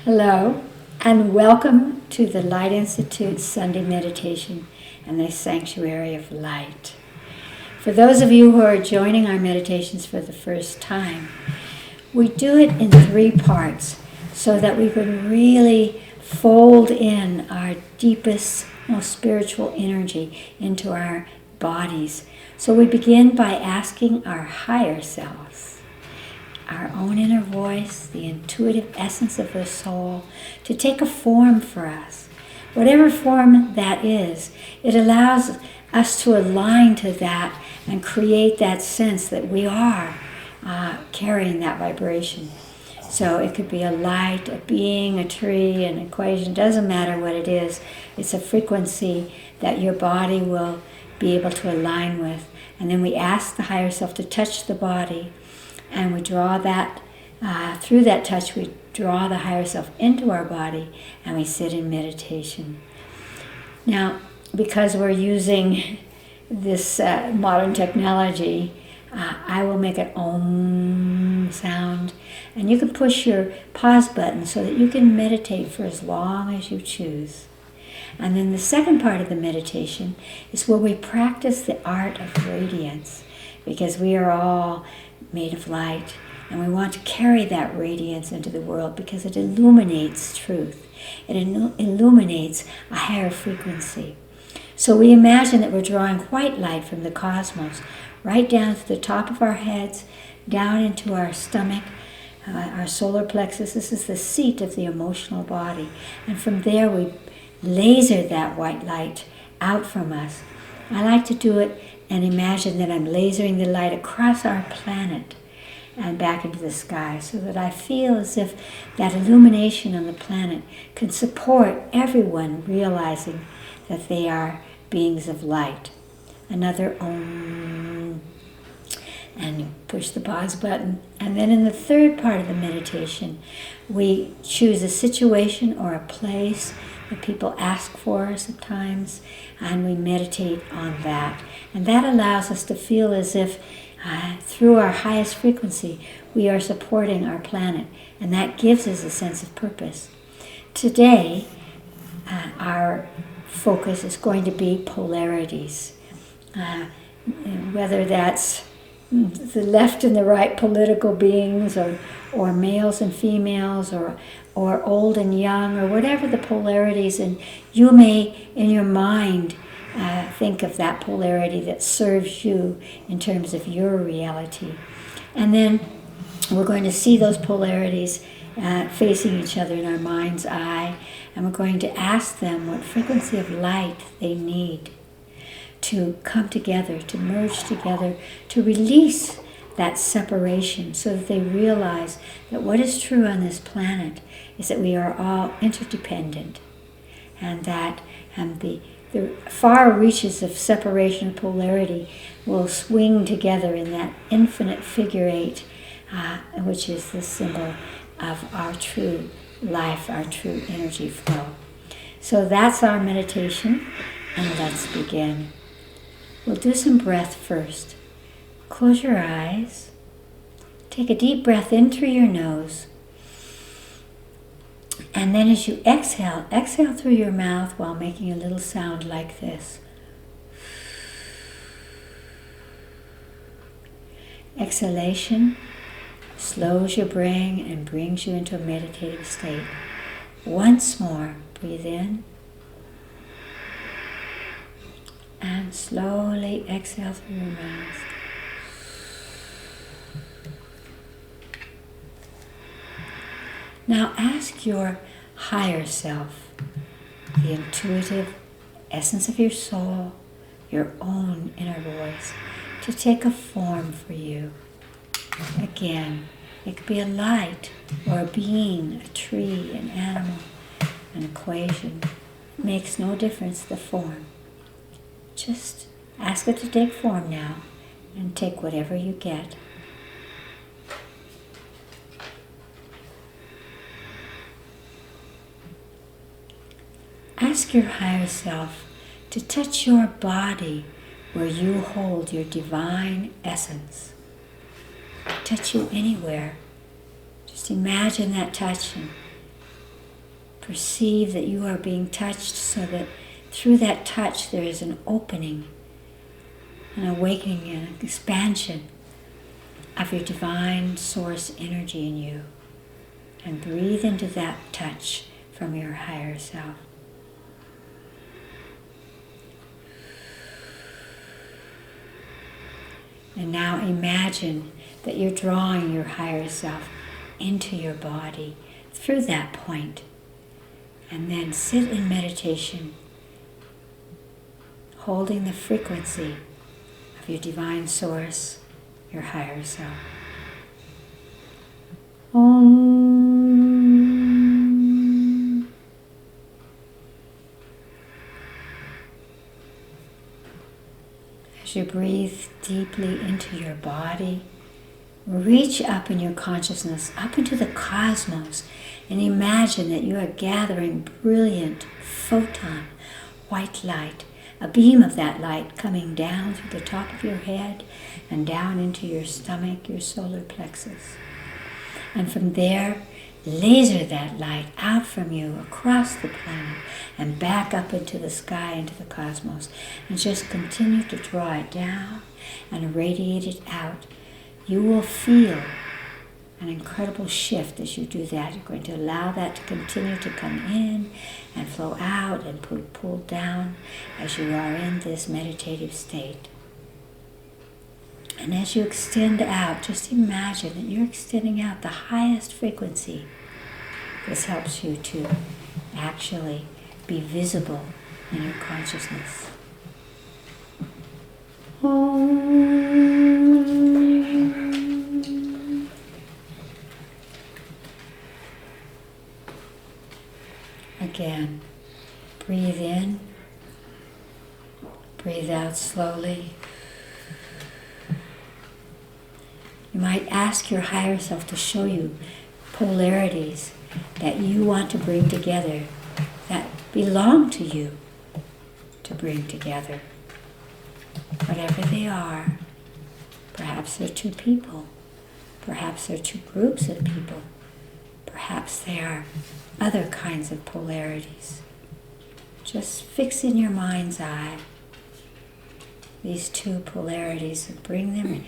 Hello, and welcome to the Light Institute Sunday Meditation and the Sanctuary of Light. For those of you who are joining our meditations for the first time, we do it in 3 parts so that we can really fold in our deepest, most spiritual energy into our bodies. So we begin by asking our higher selves, our own inner voice, the intuitive essence of the soul, to take a form for us. Whatever form that is, it allows us to align to that and create that sense that we are carrying that vibration. So it could be a light, a being, a tree, an equation, doesn't matter what it is. It's a frequency that your body will be able to align with. And then we ask the higher self to touch the body, and we draw that, through that touch, we draw the higher self into our body, and we sit in meditation. Now, because we're using this modern technology, I will make an Om sound, and you can push your pause button so that you can meditate for as long as you choose. And then the second part of the meditation is where we practice the art of radiance, because we are all made of light, and we want to carry that radiance into the world because it illuminates truth. It illuminates a higher frequency. So we imagine that we're drawing white light from the cosmos right down to the top of our heads, down into our stomach, our solar plexus. This is the seat of the emotional body. And from there we laser that white light out from us. I like to do it and imagine that I'm lasering the light across our planet and back into the sky, so that I feel as if that illumination on the planet can support everyone realizing that they are beings of light. Another Om, and you push the pause button. And then in the third part of the meditation, we choose a situation or a place that people ask for sometimes, and we meditate on that. And that allows us to feel as if through our highest frequency, we are supporting our planet, and that gives us a sense of purpose. Today, our focus is going to be polarities, whether that's the left and the right political beings, or males and females, or old and young, or whatever the polarities, and you may, in your mind, think of that polarity that serves you in terms of your reality. And then we're going to see those polarities facing each other in our mind's eye, and we're going to ask them what frequency of light they need to come together, to merge together, to release that separation, so that they realize that what is true on this planet is that we are all interdependent, and that the far reaches of separation and polarity will swing together in that infinite figure 8, which is the symbol of our true life, our true energy flow. So that's our meditation, and let's begin. We'll do some breath first. Close your eyes. Take a deep breath in through your nose. And then as you exhale through your mouth while making a little sound like this. Exhalation slows your brain and brings you into a meditative state. Once more, breathe in. And slowly exhale through your mouth. Now ask your higher self, the intuitive essence of your soul, your own inner voice, to take a form for you. Again, it could be a light, or a being, a tree, an animal, an equation. It makes no difference, the form. Just ask it to take form now, and take whatever you get. Ask your higher self to touch your body where you hold your divine essence. Touch you anywhere. Just imagine that touch and perceive that you are being touched, so that through that touch there is an opening, an awakening, an expansion of your divine source energy in you. And breathe into that touch from your higher self. And now imagine that you're drawing your higher self into your body through that point. And then sit in meditation, holding the frequency of your divine source, your higher self. Om. As you breathe deeply into your body, reach up in your consciousness, up into the cosmos, and imagine that you are gathering brilliant photon, white light, a beam of that light coming down through the top of your head and down into your stomach, your solar plexus. And from there, laser that light out from you across the planet and back up into the sky, into the cosmos, and just continue to draw it down and radiate it out. You will feel an incredible shift as you do that. You're going to allow that to continue to come in and flow out and pull down as you are in this meditative state. And as you extend out, just imagine that you're extending out the highest frequency. This helps you to actually be visible in your consciousness. Again, breathe in, breathe out slowly. You might ask your higher self to show you polarities that you want to bring together, that belong to you to bring together. Whatever they are, perhaps they're two people, perhaps they're two groups of people, perhaps they are other kinds of polarities. Just fix in your mind's eye these two polarities and bring them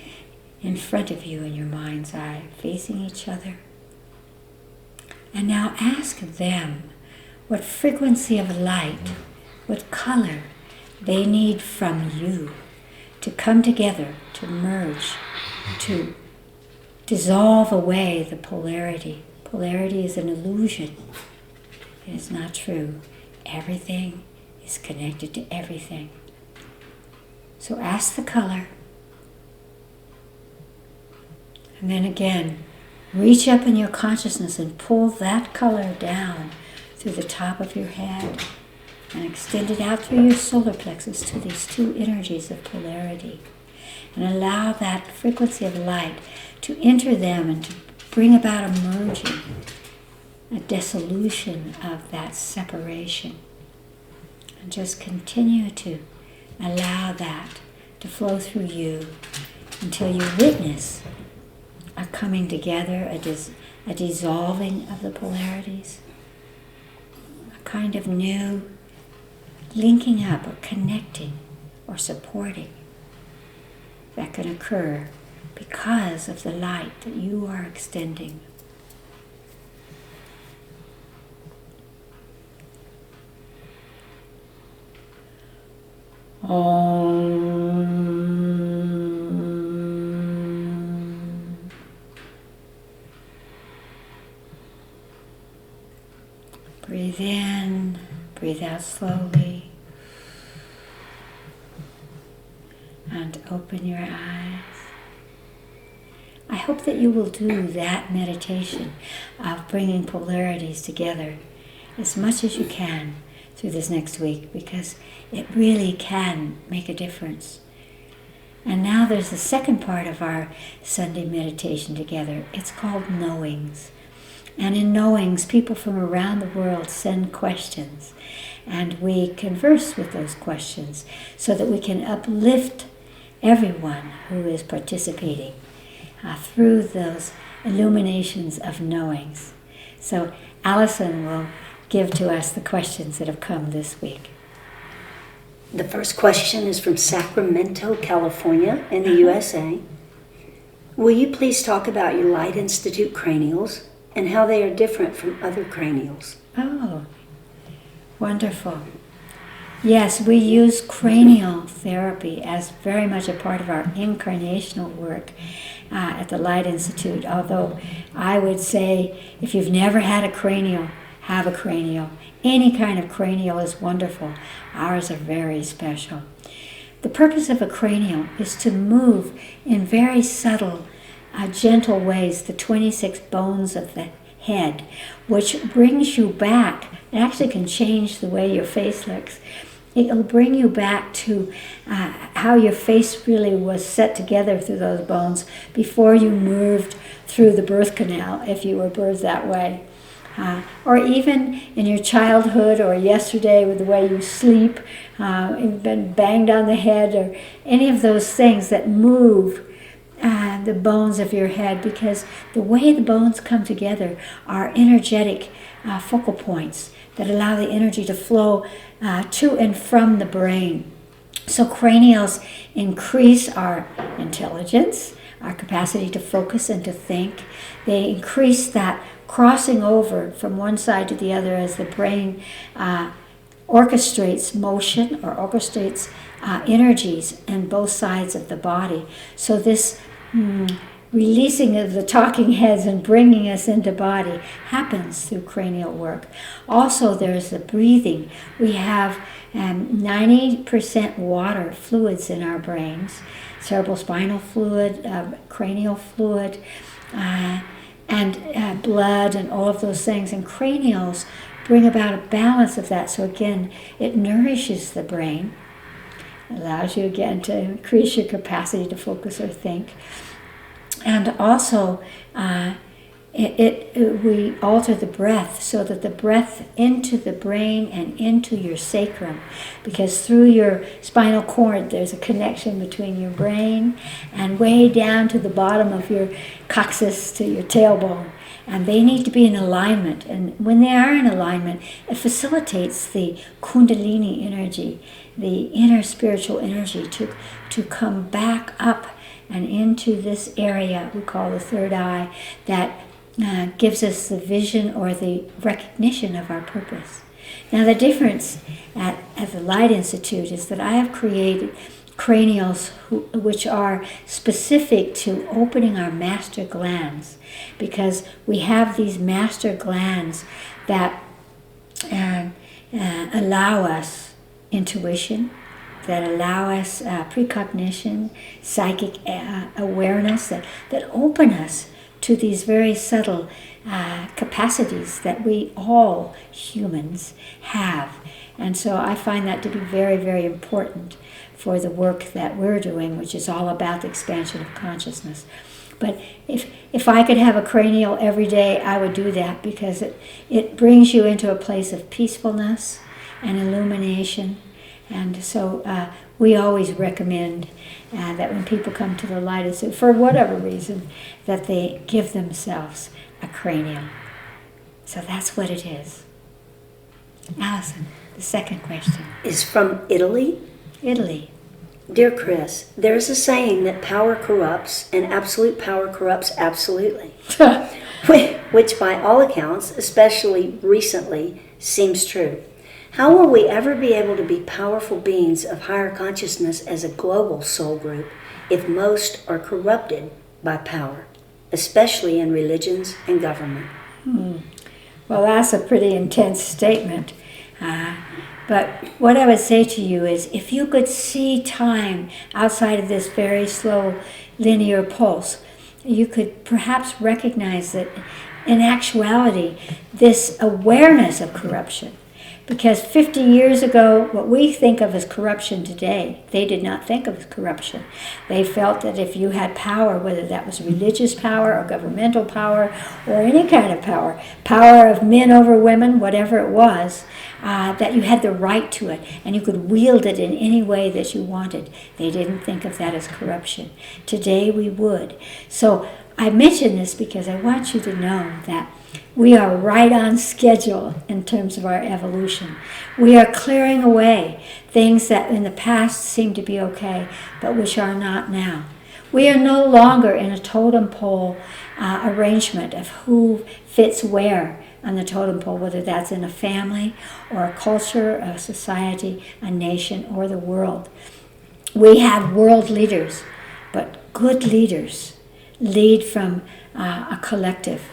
in front of you in your mind's eye, facing each other. And now ask them what frequency of light, what color they need from you to come together, to merge, to dissolve away the polarity. Polarity is an illusion. It is not true. Everything is connected to everything. So ask the color. And then again, reach up in your consciousness and pull that color down through the top of your head and extend it out through your solar plexus to these two energies of polarity. And allow that frequency of light to enter them and to bring about a merging, a dissolution of that separation. And just continue to allow that to flow through you until you witness a coming together, a dissolving of the polarities, a kind of new linking up or connecting or supporting that can occur because of the light that you are extending. Breathe in, breathe out slowly, and open your eyes. I hope that you will do that meditation of bringing polarities together as much as you can through this next week, because it really can make a difference. And now there's the second part of our Sunday meditation together. It's called Knowings. And in Knowings, people from around the world send questions, and we converse with those questions so that we can uplift everyone who is participating through those illuminations of knowings. So Allison will give to us the questions that have come this week. The first question is from Sacramento, California, in the U.S.A. Will you please talk about your Light Institute Cranials and how they are different from other cranials? Oh, wonderful. Yes, we use cranial therapy as very much a part of our incarnational work at the Light Institute, although I would say if you've never had a cranial, have a cranial. Any kind of cranial is wonderful. Ours are very special. The purpose of a cranial is to move in very subtle, gentle ways the 26 bones of the head, which brings you back. It actually can change the way your face looks. It'll bring you back to how your face really was set together through those bones before you moved through the birth canal, if you were birthed that way. Or even in your childhood or yesterday with the way you sleep, you've been banged on the head, or any of those things that move the bones of your head, because the way the bones come together are energetic focal points that allow the energy to flow to and from the brain. So cranials increase our intelligence, our capacity to focus and to think. They increase that crossing over from one side to the other as the brain orchestrates motion or orchestrates energies in both sides of the body. So this releasing of the talking heads and bringing us into body happens through cranial work. Also, there's the breathing. We have 90% water fluids in our brains, cerebral spinal fluid, cranial fluid, and blood and all of those things. And cranials bring about a balance of that. So again, it nourishes the brain, allows you again to increase your capacity to focus or think. And also, we alter the breath so that the breath into the brain and into your sacrum, because through your spinal cord there's a connection between your brain and way down to the bottom of your coccyx to your tailbone. And they need to be in alignment. And when they are in alignment, it facilitates the Kundalini energy, the inner spiritual energy to come back up and into this area we call the third eye that gives us the vision or the recognition of our purpose. Now the difference at the Light Institute is that I have created cranials which are specific to opening our master glands, because we have these master glands that allow us intuition, that allow us precognition, psychic awareness, that open us to these very subtle capacities that we all humans have. And so I find that to be very, very important for the work that we're doing, which is all about the expansion of consciousness. But if I could have a cranial every day, I would do that, because it brings you into a place of peacefulness and illumination. And so we always recommend that when people come to the Light Institute, for whatever reason, that they give themselves a cranial. So that's what it is. Allison, the second question. Is from Italy. Italy. Dear Chris, there is a saying that power corrupts and absolute power corrupts absolutely, which by all accounts, especially recently, seems true. How will we ever be able to be powerful beings of higher consciousness as a global soul group if most are corrupted by power, especially in religions and government? Well, that's a pretty intense statement. But what I would say to you is, if you could see time outside of this very slow linear pulse, you could perhaps recognize that in actuality, this awareness of corruption, because 50 years ago, what we think of as corruption today, they did not think of as corruption. They felt that if you had power, whether that was religious power or governmental power or any kind of power of men over women, whatever it was, that you had the right to it and you could wield it in any way that you wanted. They didn't think of that as corruption. Today we would. So I mention this because I want you to know that We are right on schedule in terms of our evolution. We are clearing away things that in the past seemed to be okay, but which are not now. We are no longer in a totem pole arrangement of who fits where on the totem pole, whether that's in a family or a culture, a society, a nation, or the world. We have world leaders, but good leaders lead from a collective.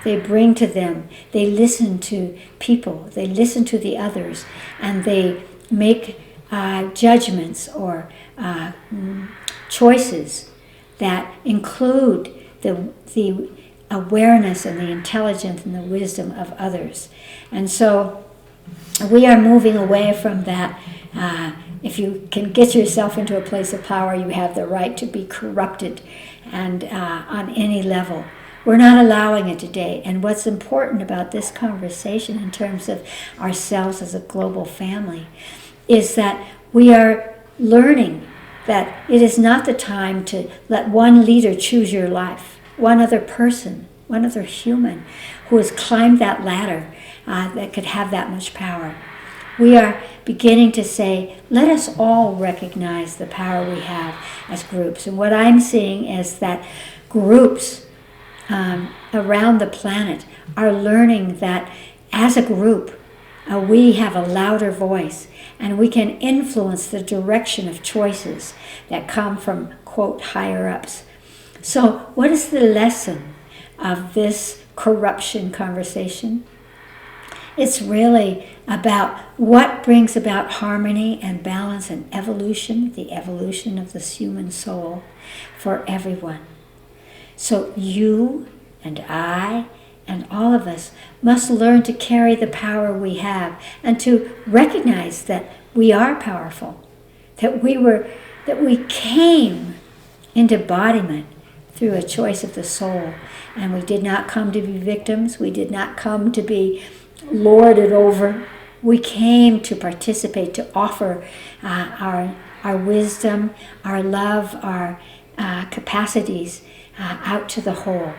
They bring to them, they listen to people, they listen to the others, and they make judgments or choices that include the awareness and the intelligence and the wisdom of others. And so we are moving away from that. If you can get yourself into a place of power, you have the right to be corrupted and on any level. We're not allowing it today. And what's important about this conversation in terms of ourselves as a global family is that we are learning that it is not the time to let one leader choose your life, one other person, one other human who has climbed that ladder that could have that much power. We are beginning to say, let us all recognize the power we have as groups. And what I'm seeing is that groups around the planet are learning that as a group, we have a louder voice and we can influence the direction of choices that come from, quote, higher ups. So what is the lesson of this corruption conversation? It's really about what brings about harmony and balance and evolution, the evolution of the human soul for everyone. So you and I and all of us must learn to carry the power we have and to recognize that we are powerful, that we came into embodiment through a choice of the soul, and we did not come to be victims. We did not come to be lorded over. We came to participate, to offer our wisdom, our love, our capacities out to the whole.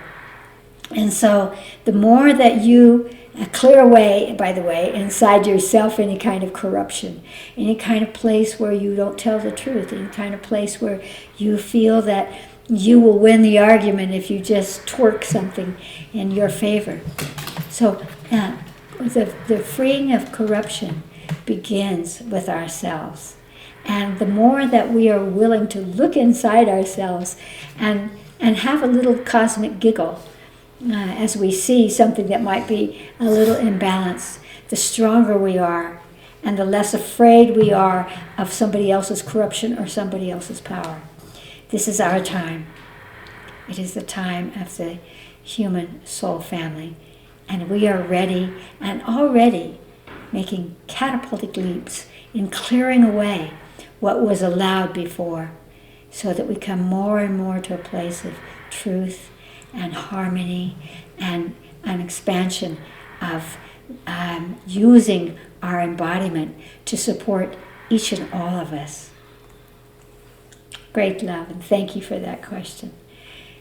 And so the more that you clear away, by the way, inside yourself any kind of corruption, any kind of place where you don't tell the truth, any kind of place where you feel that you will win the argument if you just twerk something in your favor. So the freeing of corruption begins with ourselves. And the more that we are willing to look inside ourselves and have a little cosmic giggle as we see something that might be a little imbalanced, the stronger we are and the less afraid we are of somebody else's corruption or somebody else's power. This is our time. It is the time of the human soul family. And we are ready and already making catapultic leaps in clearing away what was allowed before, so that we come more and more to a place of truth and harmony and an expansion of using our embodiment to support each and all of us. Great love, and thank you for that question.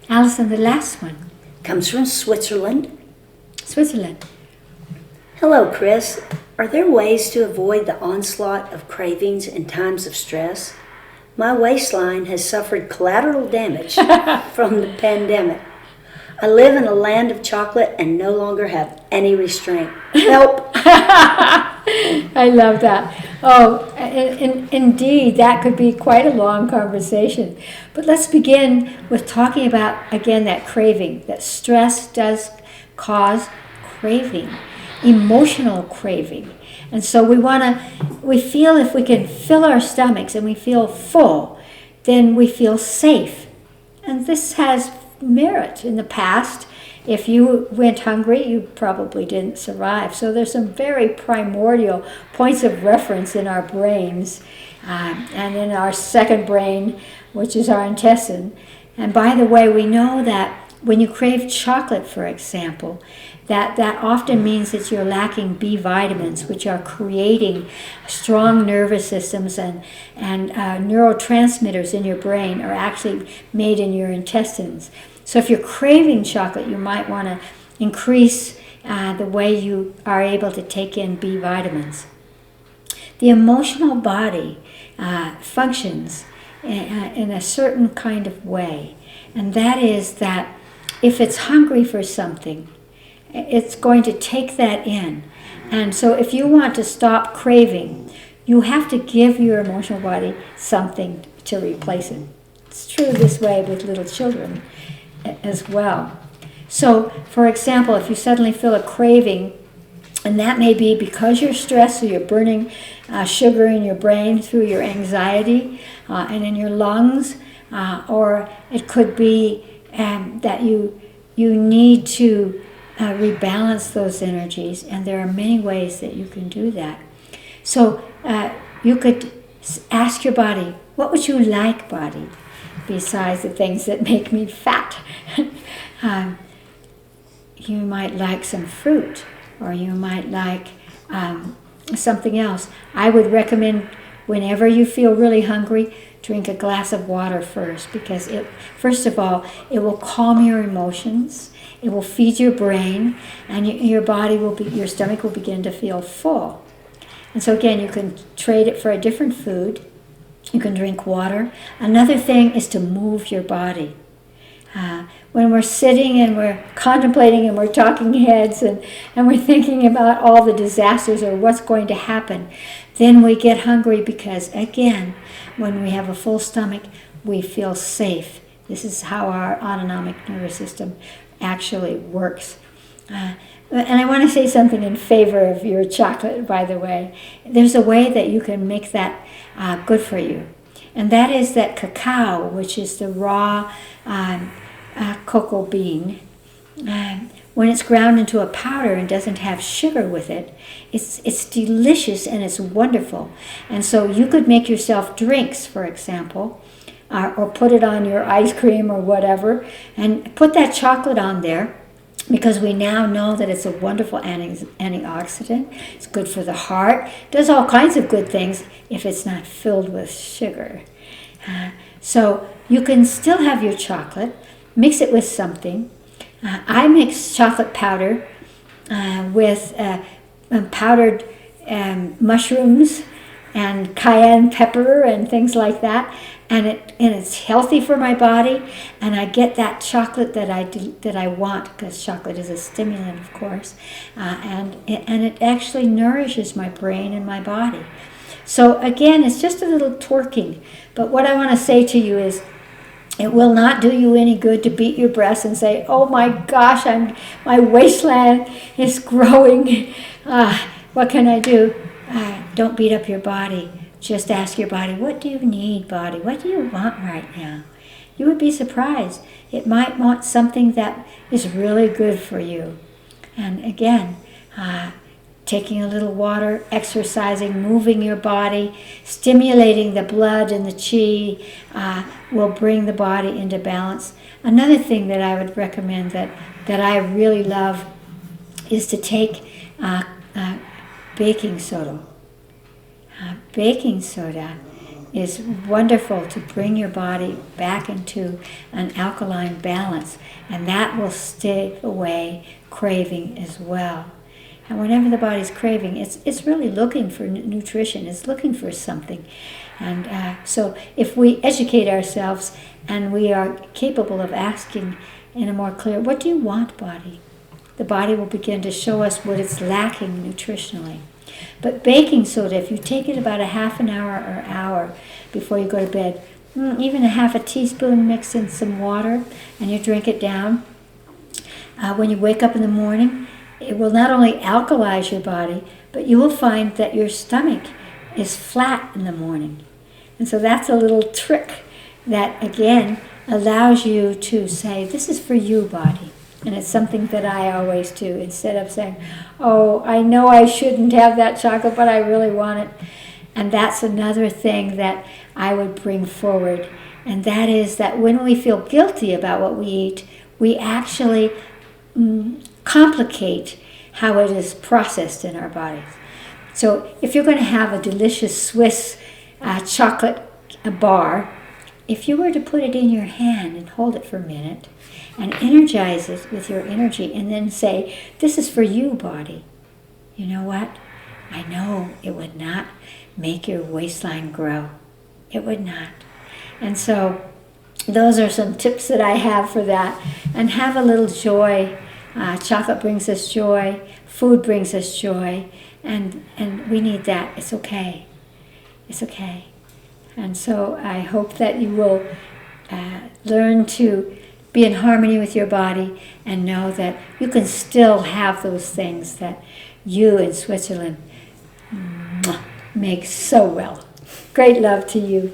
Alison, the last one. Comes from Switzerland. Switzerland. Hello, Chris. Are there ways to avoid the onslaught of cravings in times of stress? My waistline has suffered collateral damage from the pandemic. I live in a land of chocolate and no longer have any restraint. Help! I love that. Oh, indeed, that could be quite a long conversation. But let's begin with talking about, again, that craving. That stress does cause craving, emotional craving. And so we feel if we can fill our stomachs and we feel full, then we feel safe. And this has merit. In the past, if you went hungry, you probably didn't survive. So there's some very primordial points of reference in our brains and in our second brain, which is our intestine. And by the way, we know that when you crave chocolate, for example, that often means that you're lacking B vitamins, which are creating strong nervous systems, and neurotransmitters in your brain are actually made in your intestines. So if you're craving chocolate, you might want to increase the way you are able to take in B vitamins. The emotional body functions in a certain kind of way, and that is that if it's hungry for something, it's going to take that in. And so if you want to stop craving, you have to give your emotional body something to replace it. It's true this way with little children as well. So, for example, if you suddenly feel a craving, and that may be because you're stressed, so you're burning sugar in your brain through your anxiety and in your lungs, or it could be that you need to rebalance those energies, and there are many ways that you can do that. So you could ask your body, what would you like, body, besides the things that make me fat? You might like some fruit, or you might like something else. I would recommend whenever you feel really hungry, drink a glass of water first, because first of all, it will calm your emotions, it will feed your brain, and your stomach will begin to feel full. And so again, you can trade it for a different food. You can drink water. Another thing is to move your body. When we're sitting and we're contemplating and we're talking heads and we're thinking about all the disasters or what's going to happen, then we get hungry because, again, when we have a full stomach, we feel safe. This is how our autonomic nervous system actually works. And I want to say something in favor of your chocolate, by the way. There's a way that you can make that good for you. And that is that cacao, which is the raw cocoa bean, when it's ground into a powder and doesn't have sugar with it, it's delicious and it's wonderful. And so you could make yourself drinks, for example, or put it on your ice cream or whatever, and put that chocolate on there, because we now know that it's a wonderful antioxidant. It's good for the heart. It does all kinds of good things if it's not filled with sugar. So you can still have your chocolate, mix it with something. I mix chocolate powder with powdered mushrooms and cayenne pepper and things like that, and it's healthy for my body, and I get that chocolate that I want, because chocolate is a stimulant, of course, and it actually nourishes my brain and my body. So again, it's just a little twerking, but what I want to say to you is, it will not do you any good to beat your breast and say, oh my gosh, my waistline is growing. What can I do? Don't beat up your body. Just ask your body, what do you need, body? What do you want right now? You would be surprised. It might want something that is really good for you. And again, taking a little water, exercising, moving your body, stimulating the blood and the chi will bring the body into balance. Another thing that I would recommend that I really love is to take baking soda. Baking soda is wonderful to bring your body back into an alkaline balance, and that will stay away craving as well. And whenever the body's craving, it's really looking for nutrition. It's looking for something. And so if we educate ourselves and we are capable of asking in a more clear, what do you want, body? The body will begin to show us what it's lacking nutritionally. But baking soda, if you take it about a half an hour or hour before you go to bed, even a half a teaspoon mixed in some water, and you drink it down, when you wake up in the morning, it will not only alkalize your body, but you will find that your stomach is flat in the morning. And so that's a little trick that, again, allows you to say, this is for you, body. And it's something that I always do, instead of saying, oh, I know I shouldn't have that chocolate, but I really want it. And that's another thing that I would bring forward. And that is that when we feel guilty about what we eat, we actually complicate how it is processed in our bodies. So if you're going to have a delicious Swiss chocolate bar, if you were to put it in your hand and hold it for a minute, and energize it with your energy, and then say, this is for you, body. You know what? I know it would not make your waistline grow. It would not. And so those are some tips that I have for that. And have a little joy. Chocolate brings us joy. Food brings us joy. And we need that. It's okay. It's okay. And so I hope that you will learn to be in harmony with your body and know that you can still have those things that you in Switzerland make so well. Great love to you.